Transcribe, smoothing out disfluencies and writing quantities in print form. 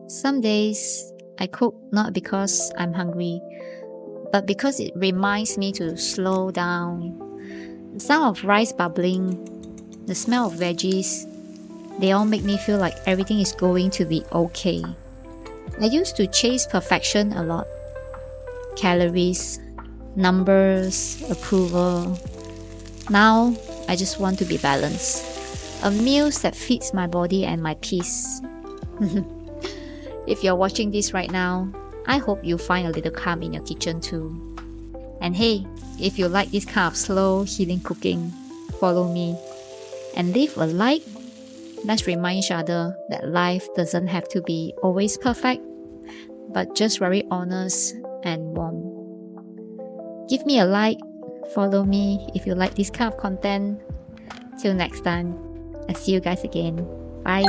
Some days I cook not because I'm hungry, but because it reminds me to slow down. The sound of rice bubbling, the smell of veggies, they all make me feel like everything is going to be okay. I used to chase perfection a lot. Calories, numbers, approval. Now, I just want to be balanced. A meal that feeds my body and my peace. If you're watching this right now, I hope you find a little calm in your kitchen too. And hey, if you like this kind of slow, healing cooking, follow me. And leave a like. Let's remind each other that life doesn't have to be always perfect, but just very honest and warm. Give me a like, follow me if you like this kind of content. Till next time, I'll see you guys again. Bye!